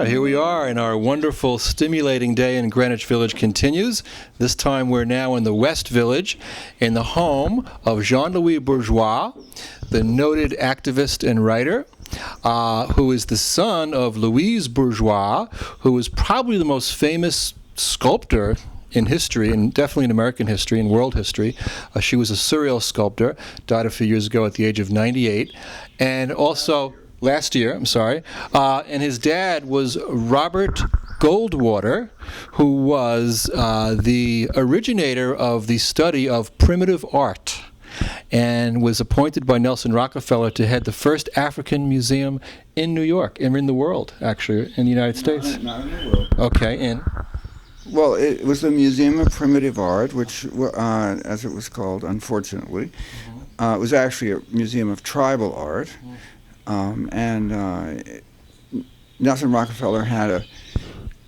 Here we are, and our wonderful, stimulating day in Greenwich Village continues. This time we're now in the West Village, in the home of Jean-Louis Bourgeois, the noted activist and writer, who is the son of Louise Bourgeois, who is probably the most famous sculptor in history, and definitely in American history and world history. She was a surreal sculptor, died a few years ago at the age of 98, and also... Last year, I'm sorry. And his dad was Robert Goldwater, who was the originator of the study of primitive art and was appointed by Nelson Rockefeller to head the first African museum in New York, and in the world, actually, in the United States. Not in the world. Okay, Well, it was the Museum of Primitive Art, which, as it was called, unfortunately, it was actually a museum of tribal art. Nelson Rockefeller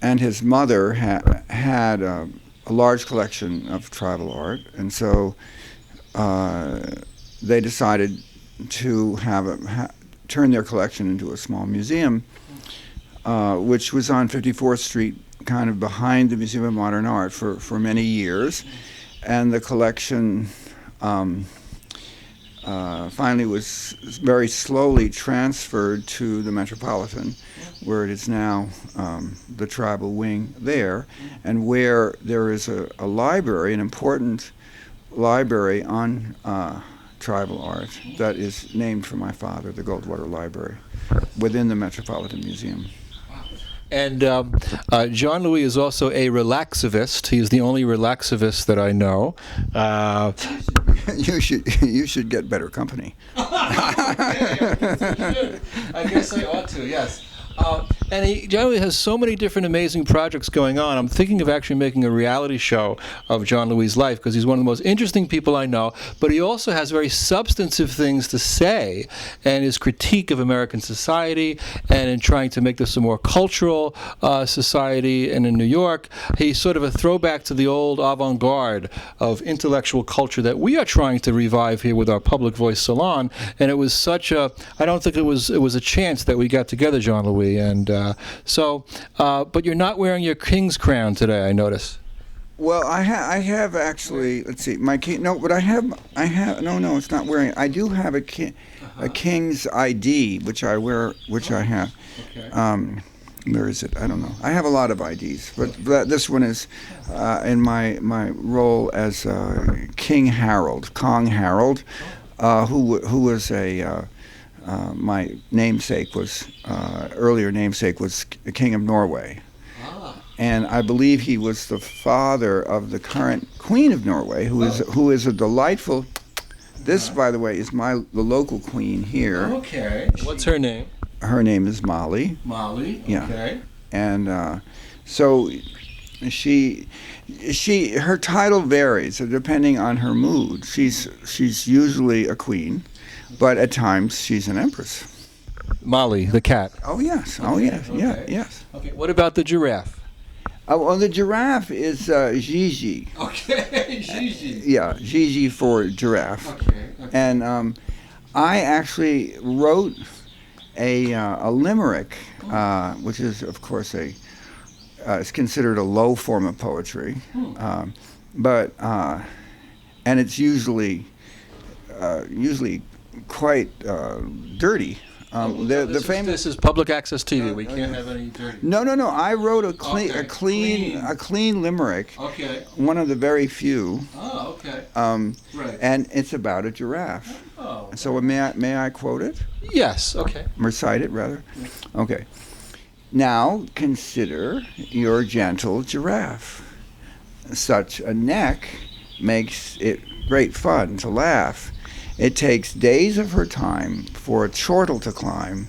and his mother had a large collection of tribal art, and so they decided to turn their collection into a small museum, which was on 54th Street, kind of behind the Museum of Modern Art for many years, and the collection finally was very slowly transferred to the Metropolitan, where it is now the tribal wing there, and where there is a library, an important library on tribal art that is named for my father, the Goldwater Library, within the Metropolitan Museum. And Jean-Louis is also a relaxivist. He is the only relaxivist that I know. You should get better company. I guess I ought to, yes. And he generally has so many different amazing projects going on. I'm thinking of actually making a reality show of Jean-Louis' life, because he's one of the most interesting people I know, but he also has very substantive things to say, and his critique of American society, and in trying to make this a more cultural society. And in New York, he's sort of a throwback to the old avant-garde of intellectual culture that we are trying to revive here with our Public Voice Salon. And it was such a, I don't think it was a chance that we got together, Jean-Louis. And but you're not wearing your king's crown today, I notice. Well, I have actually. Let's see, my king. No, but I have. No, it's not wearing. I do have a king's ID, which I wear, which I have. Okay. Where is it? I don't know. I have a lot of IDs, but this one is in my role as King Harald, Kong Harald, who was a. My namesake was earlier namesake was the King of Norway, and I believe he was the father of the current Queen of Norway, who is a delightful. This, by the way, is the local queen here. Okay. What's her name? Her name is Molly. Molly. Yeah. Okay. And so her title varies depending on her mood. She's usually a queen, but at times she's an empress. Molly, the cat. Oh yes. Okay. Oh yes. Okay. Yeah. Yes. Okay. What about the giraffe? Well, the giraffe is Gigi. Okay, Gigi. Yeah, Gigi for giraffe. Okay. And I actually wrote a limerick, which is, of course, it's considered a low form of poetry, but and it's usually quite dirty. This is public access TV. We can't have any dirty. No. I wrote a clean limerick. Okay. One of the very few. Oh, okay. Right. And it's about a giraffe. Oh. So may I quote it? Yes. Okay. Recite it, rather. Okay. Now consider your gentle giraffe. Such a neck makes it great fun to laugh. It takes days of her time for a chortle to climb,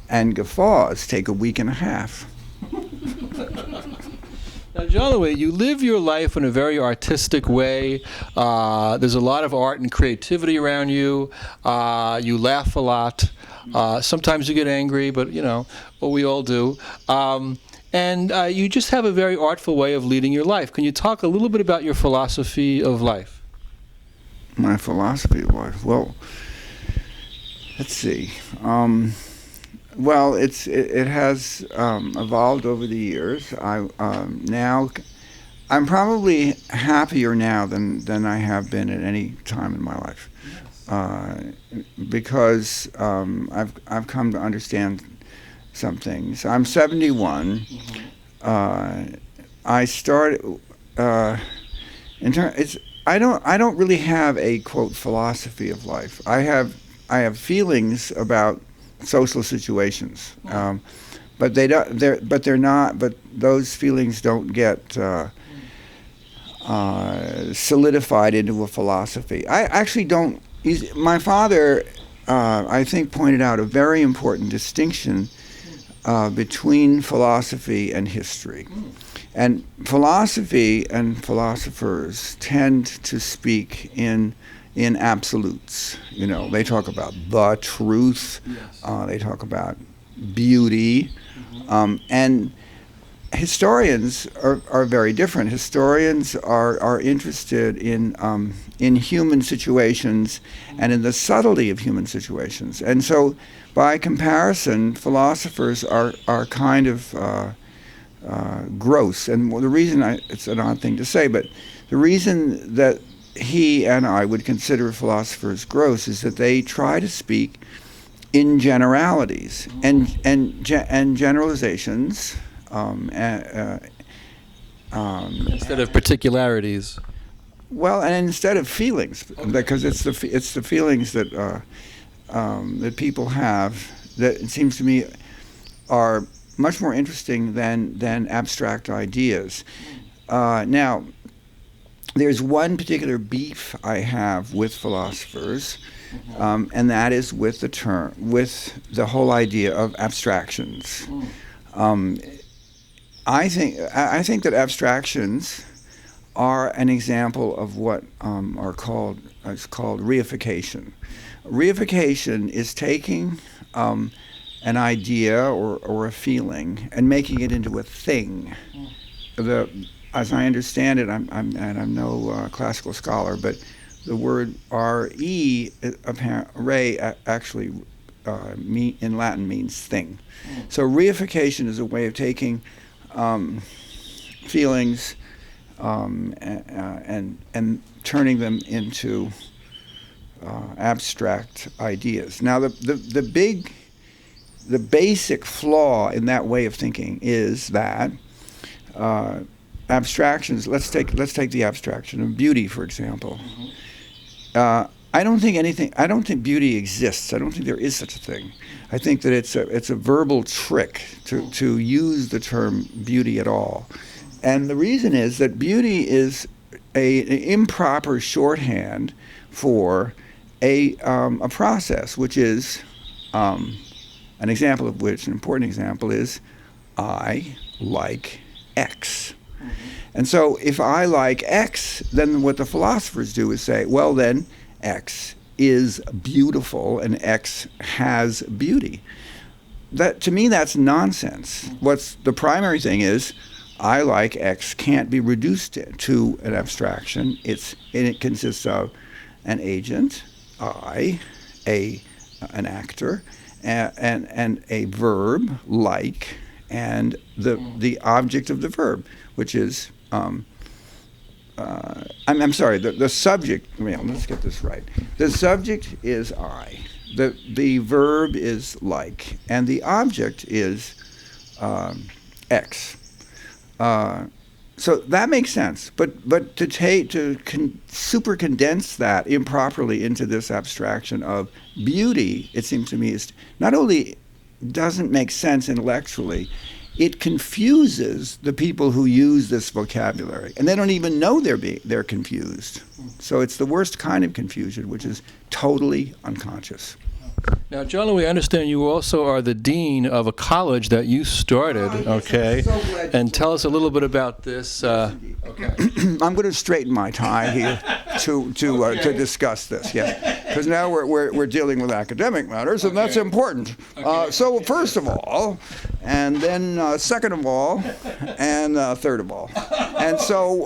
and guffaws take a week and a half. Now, Jean-Louis, you live your life in a very artistic way. There's a lot of art and creativity around you. You laugh a lot. Sometimes you get angry, but, well, we all do. And you just have a very artful way of leading your life. Can you talk a little bit about your philosophy of life? My philosophy of life? Well, let's see. Well, it has evolved over the years. Now, I'm probably happier now than I have been at any time in my life, because I've come to understand some things. I'm 71. I started I don't really have a quote philosophy of life. I have feelings about social situations, but they're not. But those feelings don't get solidified into a philosophy. I actually don't. My father, I think, pointed out a very important distinction between philosophy and history. And philosophy and philosophers tend to speak in absolutes. They talk about the truth. Yes. They talk about beauty. And historians are very different. Historians are interested in human situations and in the subtlety of human situations. And so, by comparison, philosophers are kind of gross. And the reason it's an odd thing to say, but the reason that he and I would consider philosophers gross is that they try to speak in generalities and generalizations instead of particularities. Well, and instead of feelings, because it's the feelings that that people have that it seems to me are much more interesting than abstract ideas. Now, there's one particular beef I have with philosophers, and that is with the whole idea of abstractions. I think that abstractions are an example of what is called reification. Reification is taking an idea or a feeling and making it into a thing. As I understand it, I'm no classical scholar, but the word re actually in Latin means thing. So reification is a way of taking feelings and turning them into abstract ideas. Now, the basic flaw in that way of thinking is that abstractions. Let's take the abstraction of beauty, for example. I don't think beauty exists. I don't think there is such a thing. I think that it's a verbal trick to use the term beauty at all. And the reason is that beauty is an improper shorthand for a process, which is an example of which, an important example is, I like X. And so if I like X, then what the philosophers do is say, well then, X is beautiful and X has beauty. That, to me, that's nonsense. What's the primary thing is, I like X can't be reduced to an abstraction. It consists of an agent, I, an actor, and a verb, like, and the object of the verb, which is I'm sorry, the subject. Let's get this right. The subject is I. the verb is like, and the object is X. So that makes sense, but super condense that improperly into this abstraction of beauty, it seems to me, is not only doesn't make sense intellectually, it confuses the people who use this vocabulary, and they don't even know they're confused. So it's the worst kind of confusion, which is totally unconscious. Now, Jean-Louis, I understand you also are the dean of a college that you started, Yes, okay? I'm so glad And tell us a little bit about this. Okay. I'm going to straighten my tie here to discuss this, yes, because now we're dealing with academic matters, and that's important. So first of all, and then second of all, and third of all, and so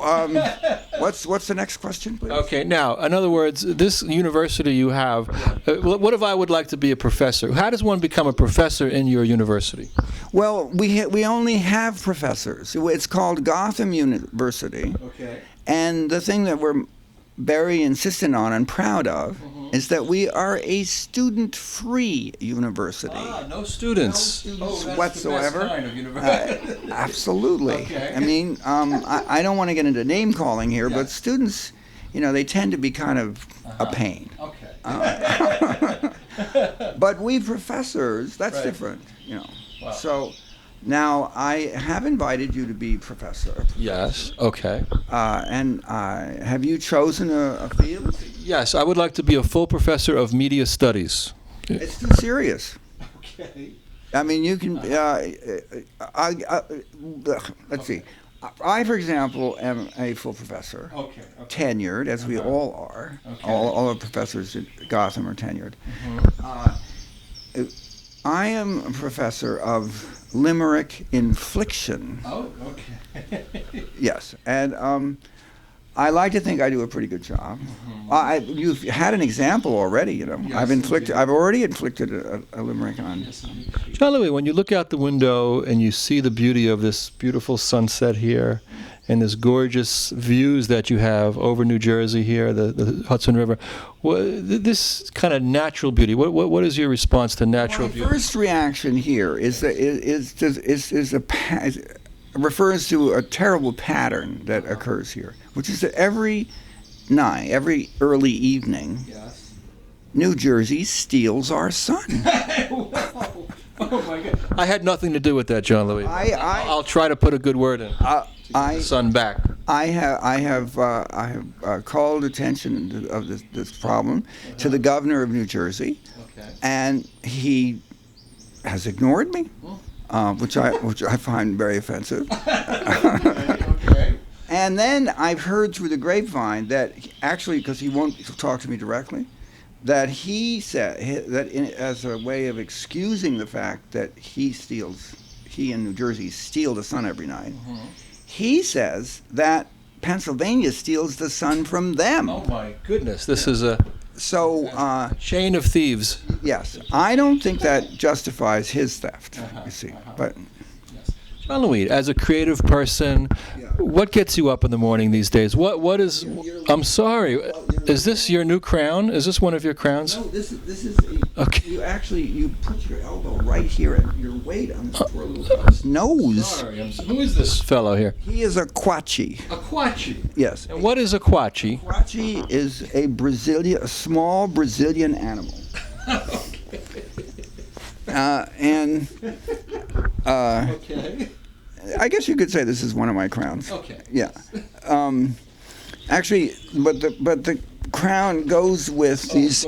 what's the next question, please? Okay. Now, in other words, this university you have. What if I would like to be a professor? How does one become a professor in your university? Well, we only have professors. It's called Gotham University. Okay. And the thing that we're very insistent on and proud of is that we are a student-free university. No students. Students that's whatsoever. The best kind of university. Absolutely. Okay. I mean, I don't want to get into name calling here, but students, they tend to be kind of a pain. Okay. But we professors, that's Right. different, Wow. So now I have invited you to be professor. Yes. Okay. And have you chosen a field? Yes, I would like to be a full professor of media studies. It's too serious. Okay. I mean, you can. Let's see. I, for example, am a full professor, Okay. tenured, as we all are. Okay. All the professors at Gotham are tenured. I am a professor of limerick infliction. Oh, okay. Yes, and I like to think I do a pretty good job. You've had an example already, Yes, I've already inflicted a limerick on. Jean-Louis, when you look out the window and you see the beauty of this beautiful sunset here and this gorgeous views that you have over New Jersey here, the Hudson River, this kind of natural beauty, what is your response to natural My beauty? first reaction here refers to a terrible pattern that occurs here, which is that every night, every early evening, Yes. New Jersey steals our sun. Whoa. Oh my God! I had nothing to do with that, Jean-Louis. I'll try to put a good word in. The sun back. I have called attention of this problem to the governor of New Jersey, and he has ignored me, which I find very offensive. Okay. And then I've heard through the grapevine that actually, because he won't talk to me directly, that he said that as a way of excusing the fact that he in New Jersey steal the sun every night. He says that Pennsylvania steals the sun from them. Oh my goodness! This is a chain of thieves. Yes, I don't think that justifies his theft. You see, but. Jean-Louis, as a creative person, what gets you up in the morning these days? What is? I'm sorry. Is this your new crown? Is this one of your crowns? No, this is. Okay. You put your elbow right here and your weight on this poor little fellow's nose. Sorry. Who is this fellow here? He is a Quachi. A Quachi. Yes. And what is a Quachi? Quachi is a small Brazilian animal. Okay. I guess you could say this is one of my crowns. Okay. Yeah. Actually, but the crown goes with these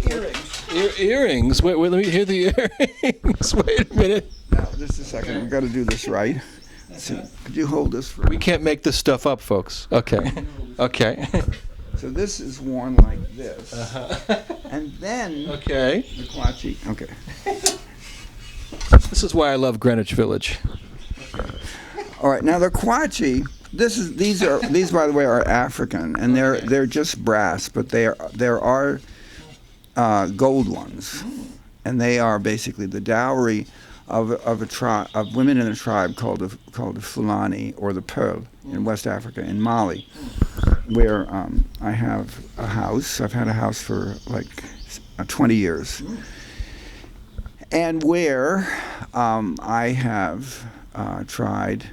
earrings. Earrings? Wait, let me hear the earrings. Wait a minute. Now, just a second. We've got to do this right. So, could you hold this for We can't make this stuff up, folks. Okay. Okay. So this is worn like this. And then Okay. the Quachi. Okay. This is why I love Greenwich Village. All right. Now the Quachi. These by the way are African, and they're just brass, but there are gold ones, and they are basically the dowry of a tribe of women in a tribe called the Fulani or the Pearl in West Africa, in Mali, where I have a house. I've had a house for like 20 years, and where I have tried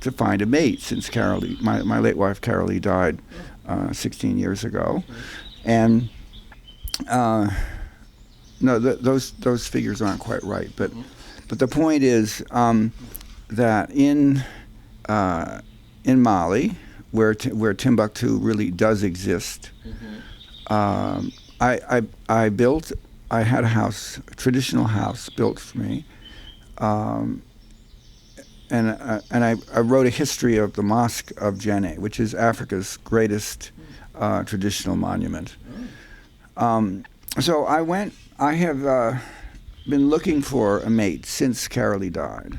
to find a mate since my late wife Carol died 16 years ago, and no, those figures aren't quite right, but the point is that in Mali, where Timbuktu really does exist, I had a house, a traditional house built for me, and I wrote a history of the Mosque of Djenné, which is Africa's greatest traditional monument. So I have been looking for a mate since Carolee died.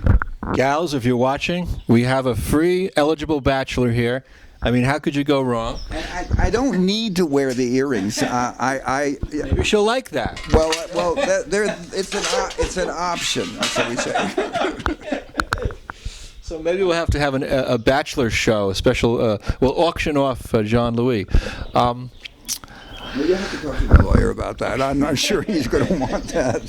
Gals, if you're watching, we have a free eligible bachelor here. I mean, how could you go wrong? I don't need to wear the earrings. Maybe she'll like that. Well, it's an option. That's what we say. So maybe we'll have to have a bachelor show, a special. We'll auction off Jean-Louis. Maybe I have to talk to my lawyer about that. I'm not sure he's going to want that.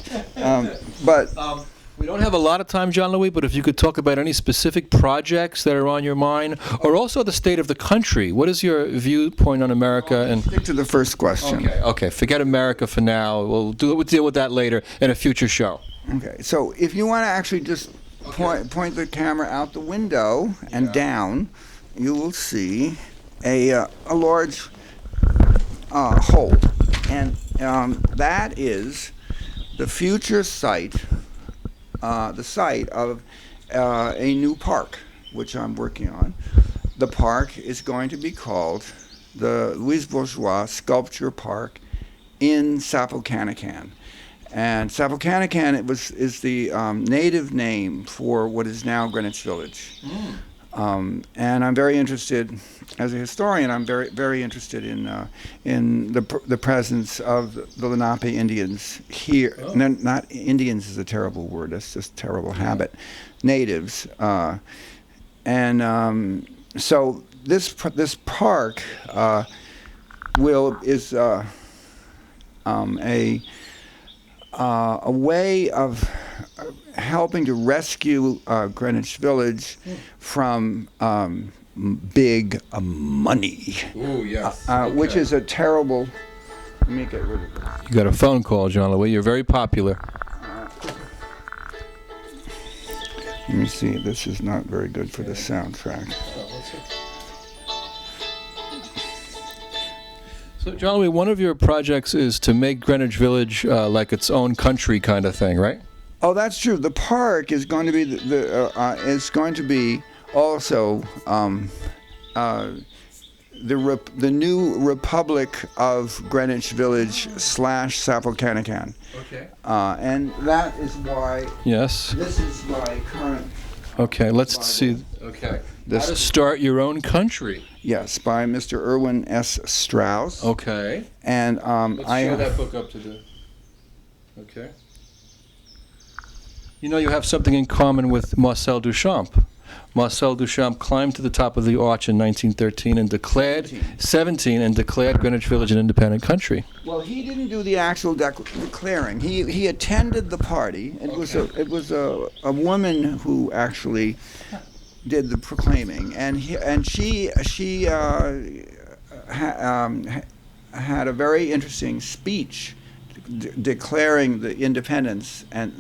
We don't have a lot of time, Jean-Louis, but if you could talk about any specific projects that are on your mind, or also the state of the country. What is your viewpoint on America? And stick to the first question. Okay. Forget America for now. We'll deal with that later in a future show. Okay. So if you want to actually just point the camera out the window and down, you will see a large hole, and that is the future site. The site of a new park, which I'm working on. The park is going to be called the Louise Bourgeois Sculpture Park in Sapokanakan. And Sapokanakan is the native name for what is now Greenwich Village. And I'm very interested, as a historian, I'm very, very interested in the presence of the Lenape Indians here. Oh. Not Indians is a terrible word. That's just a terrible habit. Natives, so this park is a way of helping to rescue Greenwich Village from big money. Ooh, yes. Which is a terrible. Let me get rid of it. You got a phone call, Jean-Louis. You're very popular. Let me see. This is not very good for the soundtrack. So, Jean-Louis, one of your projects is to make Greenwich Village like its own country kind of thing, right? Oh, that's true. The park is going to be is going to be also the new Republic of Greenwich Village / Sapokanakan. Okay. And that is why. Yes. This is my current. Okay, let's see. Okay. How to start your own country. Yes, by Mr. Irwin S. Strauss. Okay. And let's show that book up to the. Okay. You know, you have something in common with Marcel Duchamp. Marcel Duchamp climbed to the top of the arch in 1913 and declared 17 and declared Greenwich Village an independent country. Well, he didn't do the actual declaring. He attended the party. It was a woman who actually did the proclaiming, and she had a very interesting speech declaring the independence and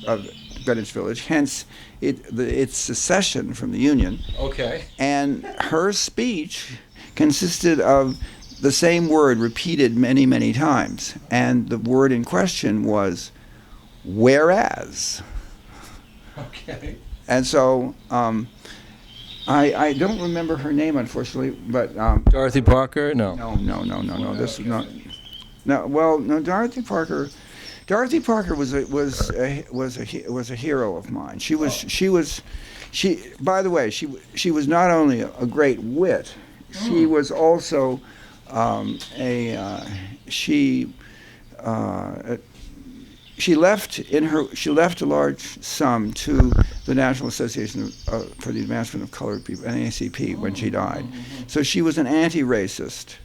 of Greenwich Village, hence its secession from the Union. Okay. And her speech consisted of the same word repeated many, many times, and the word in question was whereas. Okay. And so I don't remember her name, unfortunately, but Dorothy Parker? No. No. This is not. No. Well, no. Dorothy Parker was a hero of mine. She was. By the way, she was not only a great wit. She was also she left a large sum to the National Association for the Advancement of Colored People, NAACP, when she died. So she was an anti-racist,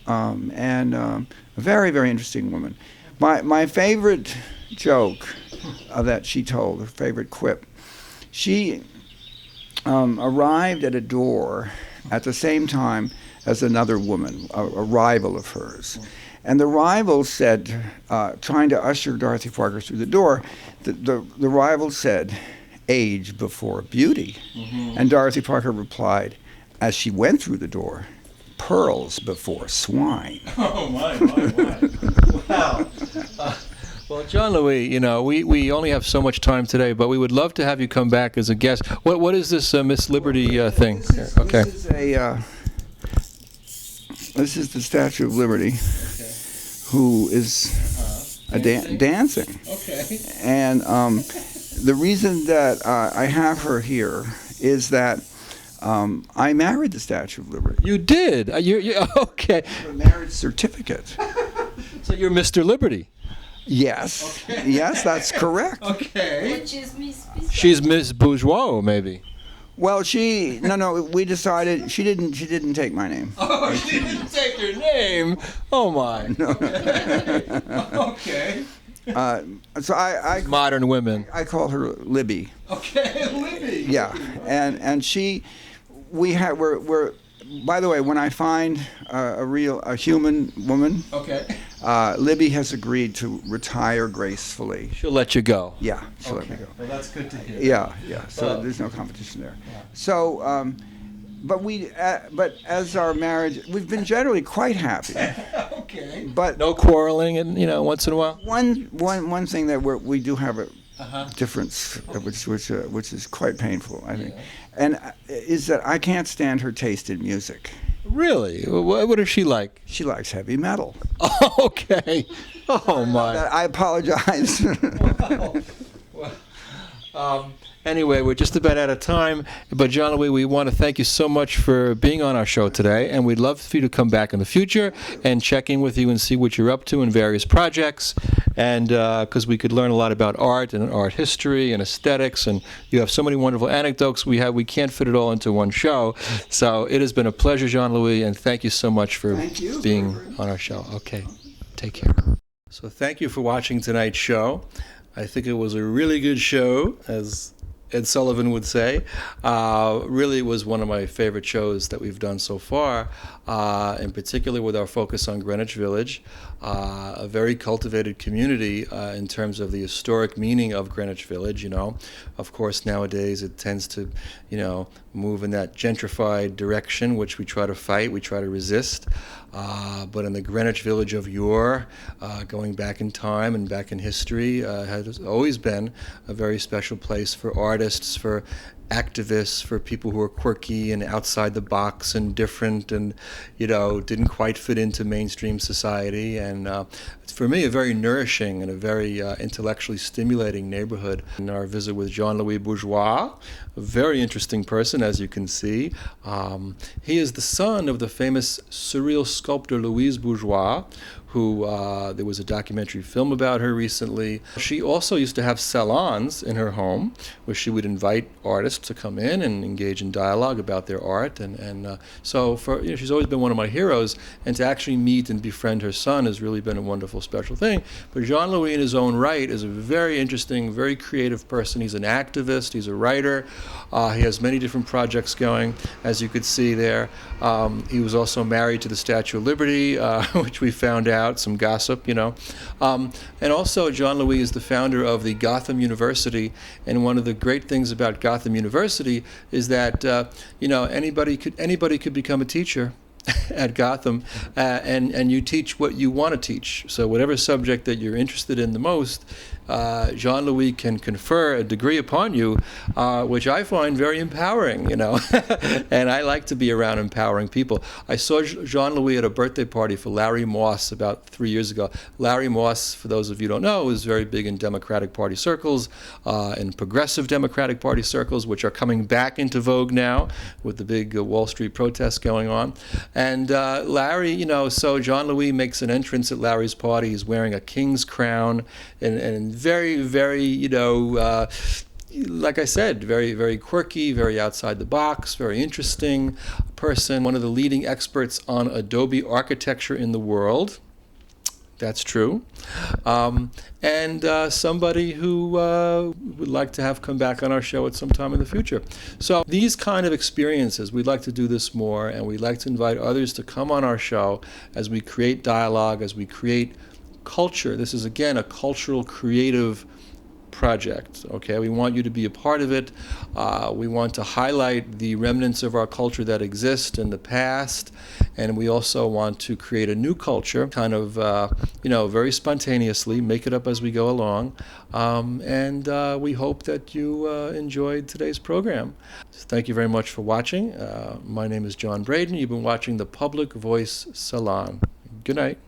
and a very, very interesting woman. My favorite joke that she told, her favorite quip, she arrived at a door at the same time as another woman, a rival of hers. And the rival said, trying to usher Dorothy Parker through the door, the rival said, "Age before beauty." And Dorothy Parker replied, as she went through the door, "Pearls before swine." Oh, my. Wow. Well, Jean-Louis, we only have so much time today, but we would love to have you come back as a guest. What is this Miss Liberty thing? Okay. This is the Statue of Liberty, who is dancing. Okay. And the reason that I have her here is that I married the Statue of Liberty. You did? You okay. A marriage certificate. So you're Mr. Liberty? Yes. Okay. Yes, that's correct. Okay. Which is Miss She's Miss Bourgeois, maybe. Well, we decided she didn't take my name. Oh, she didn't take your name. Oh my. No. Okay. So I Modern women. I call her Libby. Okay, Libby. Yeah, and we're by the way, when I find a human woman, Okay. Libby has agreed to retire gracefully. She'll let you go. Yeah, she'll let me go. Well, that's good to hear. Yeah. So there's no competition there. So, but as our marriage, we've been generally quite happy. Okay. But No quarreling, and once in a while. one thing that we do have a difference, which is quite painful, I think, and is that I can't stand her taste in music. Really? What is she like? She likes heavy metal. Oh, okay. Oh my. I apologize. Anyway, we're just about out of time, but Jean-Louis, we want to thank you so much for being on our show today, and we'd love for you to come back in the future and check in with you and see what you're up to in various projects, and because we could learn a lot about art and art history and aesthetics, and you have so many wonderful anecdotes. We can't fit it all into one show, so it has been a pleasure, Jean-Louis, and thank you so much for being on our show. Okay, take care. So thank you for watching tonight's show. I think it was a really good show, as Ed Sullivan would say. Really was one of my favorite shows that we've done so far, in particular with our focus on Greenwich Village, a very cultivated community in terms of the historic meaning of Greenwich Village. Of course, nowadays it tends to, move in that gentrified direction, which we try to fight, we try to resist. But in the Greenwich Village of yore, going back in time and back in history, has always been a very special place for artists, for activists, for people who are quirky and outside the box and different and, didn't quite fit into mainstream society. And it's, for me, a very nourishing and a very intellectually stimulating neighborhood. In our visit with Jean-Louis Bourgeois, a very interesting person, as you can see. He is the son of the famous surreal sculptor Louise Bourgeois, who there was a documentary film about her recently. She also used to have salons in her home where she would invite artists to come in and engage in dialogue about their art. And so she's always been one of my heroes, and to actually meet and befriend her son has really been a wonderful, special thing. But Jean-Louis in his own right is a very interesting, very creative person. He's an activist, he's a writer. He has many different projects going, as you could see there. He was also married to the Statue of Liberty, which we found out, some gossip, And also Jean-Louis is the founder of the Gotham University, and one of the great things about Gotham University is that, anybody could become a teacher at Gotham, and you teach what you want to teach. So whatever subject that you're interested in the most, Jean-Louis can confer a degree upon you, which I find very empowering, and I like to be around empowering people. I saw Jean-Louis at a birthday party for Larry Moss about 3 years ago. Larry Moss, for those of you who don't know, is very big in Democratic Party circles, in progressive Democratic Party circles, which are coming back into vogue now with the big Wall Street protests going on. And Larry, so Jean-Louis makes an entrance at Larry's party. He's wearing a king's crown and very, very, like I said, very, very quirky, very outside the box, very interesting person, one of the leading experts on Adobe architecture in the world. That's true. And somebody who would like to have come back on our show at some time in the future. So these kind of experiences, we'd like to do this more, and we'd like to invite others to come on our show as we create dialogue, as we create culture. This is, again, a cultural creative project. Okay, we want you to be a part of it. We want to highlight the remnants of our culture that exist in the past, and we also want to create a new culture, kind of, very spontaneously, make it up as we go along. And we hope that you enjoyed today's program. So thank you very much for watching. My name is John Bredin. You've been watching the Public Voice Salon. Good night.